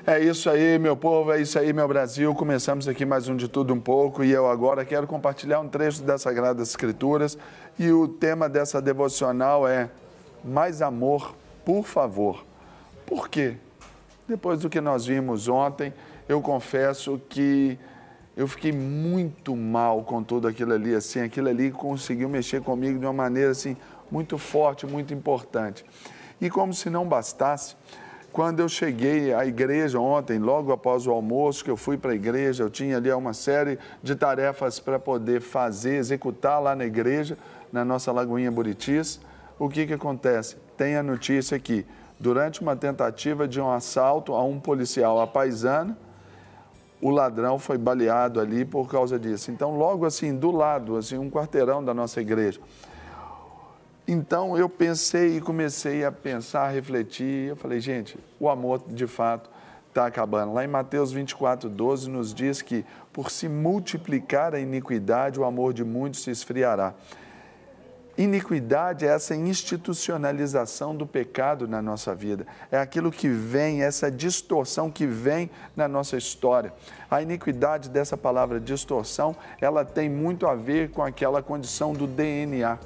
É isso aí, meu povo, é isso aí, meu Brasil. Começamos aqui mais um De Tudo Um Pouco e eu agora quero compartilhar um trecho das Sagradas Escrituras e o tema dessa devocional é mais amor, por favor. Por quê? Depois do que nós vimos ontem, eu confesso que eu fiquei muito mal com tudo aquilo ali, assim, aquilo ali conseguiu mexer comigo de uma maneira, assim, muito forte, muito importante. E como se não bastasse, quando eu cheguei à igreja ontem, logo após o almoço, que eu fui para a igreja, eu tinha ali uma série de tarefas para poder fazer, executar lá na igreja, na nossa Lagoinha Buritis. O que acontece? Tem a notícia aqui, durante uma tentativa de um assalto a um policial à paisana, o ladrão foi baleado ali por causa disso. Então, logo assim, do lado, assim, um quarteirão da nossa igreja. Então, eu pensei e comecei a pensar, a refletir. Eu falei, gente, o amor, de fato, está acabando. Lá em Mateus 24:12, nos diz que, por se multiplicar a iniquidade, o amor de muitos se esfriará. Iniquidade é essa institucionalização do pecado na nossa vida. É aquilo que vem, essa distorção que vem na nossa história. A iniquidade dessa palavra distorção, ela tem muito a ver com aquela condição do DNA.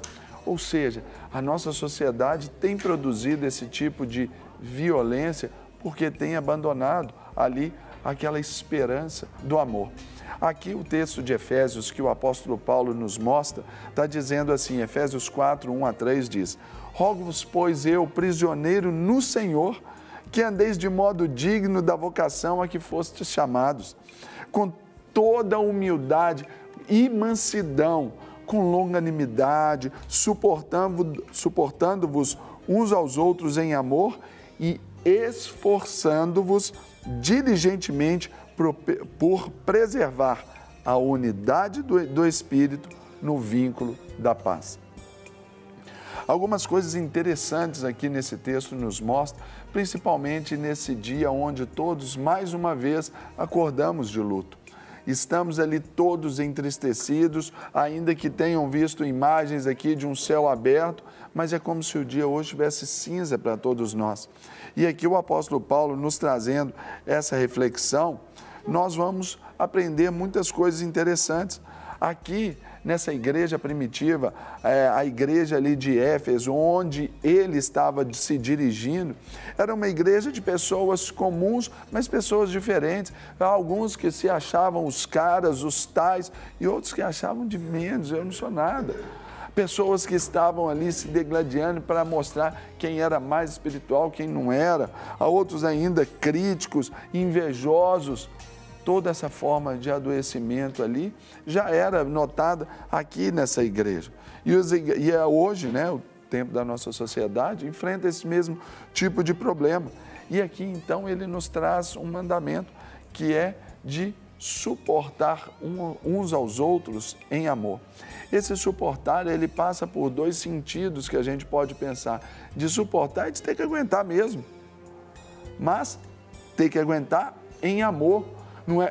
Ou seja, a nossa sociedade tem produzido esse tipo de violência porque tem abandonado ali aquela esperança do amor. Aqui o texto de Efésios que o apóstolo Paulo nos mostra, está dizendo assim, Efésios 4, 1-3 diz: Rogo-vos, pois eu, prisioneiro no Senhor, que andeis de modo digno da vocação a que fostes chamados, com toda humildade e mansidão, com longanimidade, suportando-vos uns aos outros em amor e esforçando-vos diligentemente por preservar a unidade do Espírito no vínculo da paz. Algumas coisas interessantes aqui nesse texto nos mostram, principalmente nesse dia onde todos, mais uma vez, acordamos de luto. Estamos ali todos entristecidos, ainda que tenham visto imagens aqui de um céu aberto, mas é como se o dia hoje tivesse cinza para todos nós. E aqui o apóstolo Paulo nos trazendo essa reflexão, nós vamos aprender muitas coisas interessantes. Aqui, nessa igreja primitiva, a igreja ali de Éfeso, onde ele estava se dirigindo, era uma igreja de pessoas comuns, mas pessoas diferentes. Alguns que se achavam os caras, os tais, e outros que achavam de menos, eu não sou nada. Pessoas que estavam ali se degladiando para mostrar quem era mais espiritual, quem não era. Há outros ainda críticos, invejosos. Toda essa forma de adoecimento ali já era notada aqui nessa igreja. E é hoje, né, o tempo da nossa sociedade, enfrenta esse mesmo tipo de problema. E aqui, então, ele nos traz um mandamento que é de suportar uns aos outros em amor. Esse suportar, ele passa por dois sentidos que a gente pode pensar. De suportar é de ter que aguentar mesmo, mas ter que aguentar em amor. Não é,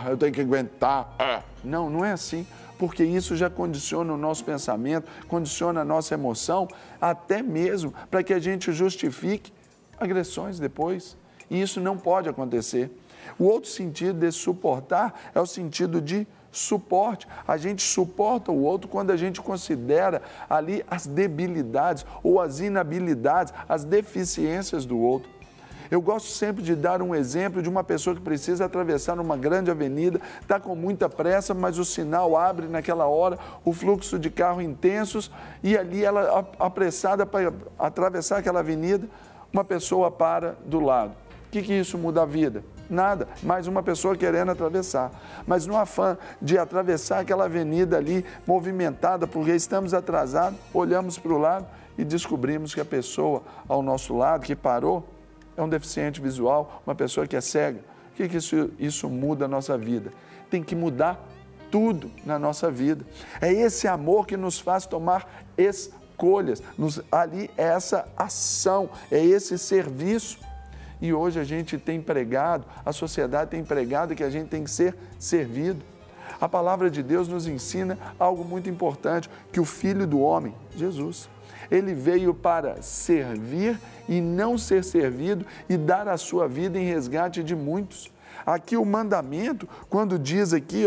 eu tenho que aguentar. Não, não é assim, porque isso já condiciona o nosso pensamento, condiciona a nossa emoção, até mesmo para que a gente justifique agressões depois. E isso não pode acontecer. O outro sentido desse suportar é o sentido de suporte. A gente suporta o outro quando a gente considera ali as debilidades ou as inabilidades, as deficiências do outro. Eu gosto sempre de dar um exemplo de uma pessoa que precisa atravessar uma grande avenida, está com muita pressa, mas o sinal abre naquela hora, o fluxo de carro intensos, e ali ela, apressada para atravessar aquela avenida, uma pessoa para do lado. O que isso muda a vida? Nada, mais uma pessoa querendo atravessar. Mas no afã de atravessar aquela avenida ali, movimentada, porque estamos atrasados, olhamos para o lado e descobrimos que a pessoa ao nosso lado, que parou, é um deficiente visual, uma pessoa que é cega. O que isso muda a nossa vida? Tem que mudar tudo na nossa vida. É esse amor que nos faz tomar escolhas. Ali é essa ação, é esse serviço. E hoje a gente tem pregado, a sociedade tem pregado que a gente tem que ser servido. A palavra de Deus nos ensina algo muito importante, que o Filho do Homem, Jesus, Ele veio para servir e não ser servido e dar a sua vida em resgate de muitos. Aqui o mandamento, quando diz aqui,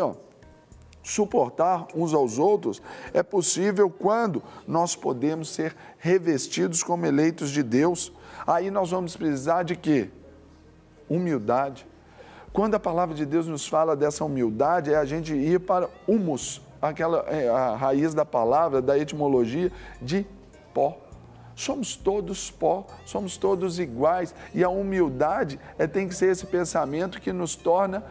suportar uns aos outros, é possível quando nós podemos ser revestidos como eleitos de Deus. Aí nós vamos precisar de quê? Humildade. Quando a palavra de Deus nos fala dessa humildade, é a gente ir para humus, a raiz da palavra, da etimologia de pó. Somos todos pó, somos todos iguais. E a humildade tem que ser esse pensamento que nos torna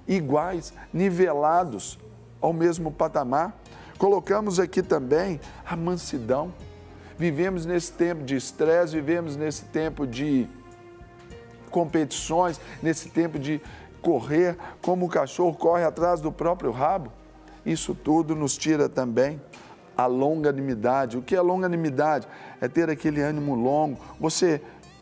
iguais, nivelados ao mesmo patamar. Colocamos aqui também a mansidão. Vivemos nesse tempo de estresse, vivemos nesse tempo de competições, nesse tempo de correr, como o cachorro corre atrás do próprio rabo. Isso tudo nos tira também a longanimidade. O que é longanimidade? É ter aquele ânimo longo. Você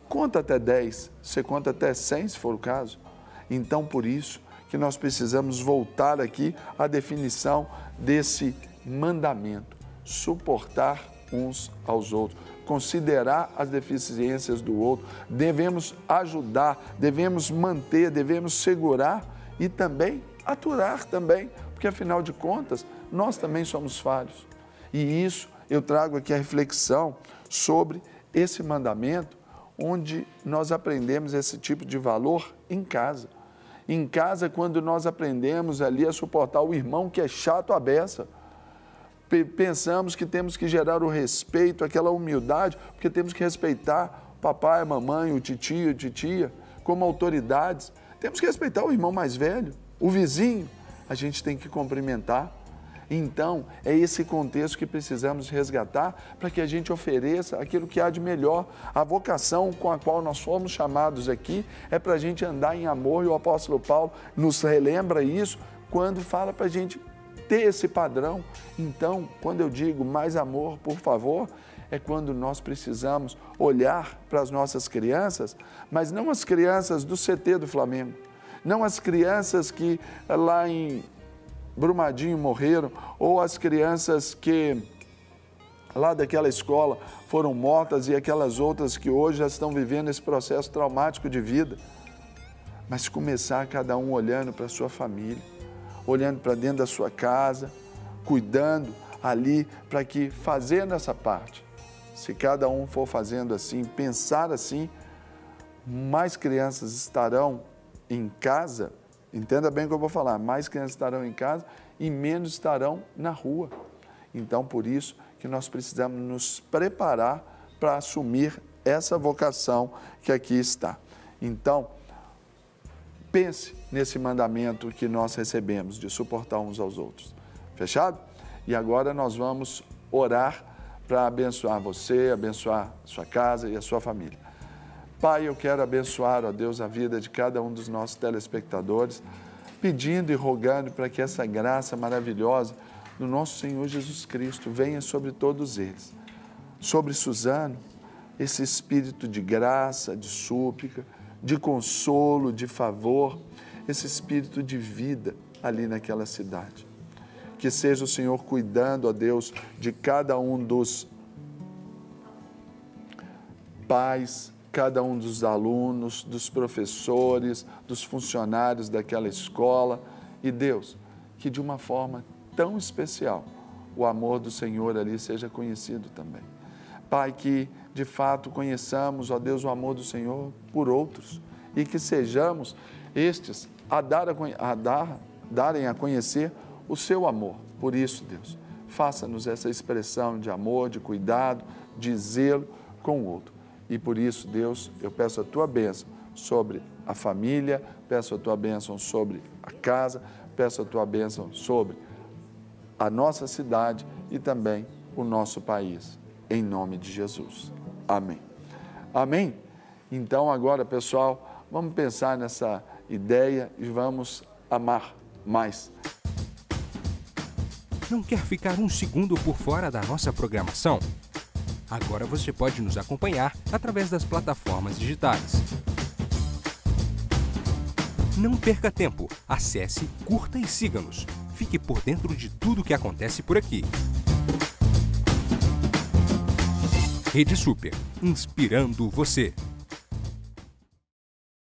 conta até 10, você conta até 100, se for o caso. Então, por isso que nós precisamos voltar aqui à definição desse mandamento. Suportar uns aos outros, considerar as deficiências do outro, devemos ajudar, devemos manter, devemos segurar e também aturar também, porque afinal de contas, nós também somos falhos. E isso eu trago aqui a reflexão sobre esse mandamento, onde nós aprendemos esse tipo de valor em casa. Em casa, quando nós aprendemos ali a suportar o irmão que é chato à beça, pensamos que temos que gerar o respeito, aquela humildade, porque temos que respeitar o papai, a mamãe, o titio, a titia, como autoridades. Temos que respeitar o irmão mais velho, o vizinho, a gente tem que cumprimentar. Então, é esse contexto que precisamos resgatar para que a gente ofereça aquilo que há de melhor. A vocação com a qual nós fomos chamados aqui é para a gente andar em amor, e o apóstolo Paulo nos relembra isso quando fala para a gente ter esse padrão. Então, quando eu digo mais amor, por favor, é quando nós precisamos olhar para as nossas crianças, mas não as crianças do CT do Flamengo, não as crianças que lá em Brumadinho morreram, ou as crianças que lá daquela escola foram mortas e aquelas outras que hoje já estão vivendo esse processo traumático de vida. Mas começar cada um olhando para a sua família, olhando para dentro da sua casa, cuidando ali para que fazendo essa parte, se cada um for fazendo assim, pensar assim, mais crianças estarão em casa, entenda bem o que eu vou falar, mais crianças estarão em casa e menos estarão na rua. Então, por isso que nós precisamos nos preparar para assumir essa vocação que aqui está. Então, pense nesse mandamento que nós recebemos de suportar uns aos outros. Fechado? E agora nós vamos orar para abençoar você, abençoar a sua casa e a sua família. Pai, eu quero abençoar, ó Deus, a vida de cada um dos nossos telespectadores, pedindo e rogando para que essa graça maravilhosa do nosso Senhor Jesus Cristo venha sobre todos eles. Sobre Suzano, esse espírito de graça, de súplica, de consolo, de favor, esse espírito de vida ali naquela cidade. Que seja o Senhor cuidando, ó Deus, de cada um dos pais, cada um dos alunos, dos professores, dos funcionários daquela escola. E Deus, que de uma forma tão especial o amor do Senhor ali seja conhecido também. Pai, que de fato conheçamos, ó Deus, o amor do Senhor por outros e que sejamos estes darem a conhecer o seu amor. Por isso, Deus, faça-nos essa expressão de amor, de cuidado, de zelo com o outro. E por isso, Deus, eu peço a tua bênção sobre a família, peço a tua bênção sobre a casa, peço a tua bênção sobre a nossa cidade e também o nosso país. Em nome de Jesus. Amém. Amém? Então agora, pessoal, vamos pensar nessa ideia e vamos amar mais. Não quer ficar um segundo por fora da nossa programação? Agora você pode nos acompanhar através das plataformas digitais. Não perca tempo. Acesse, curta e siga-nos. Fique por dentro de tudo o que acontece por aqui. Rede Super, inspirando você.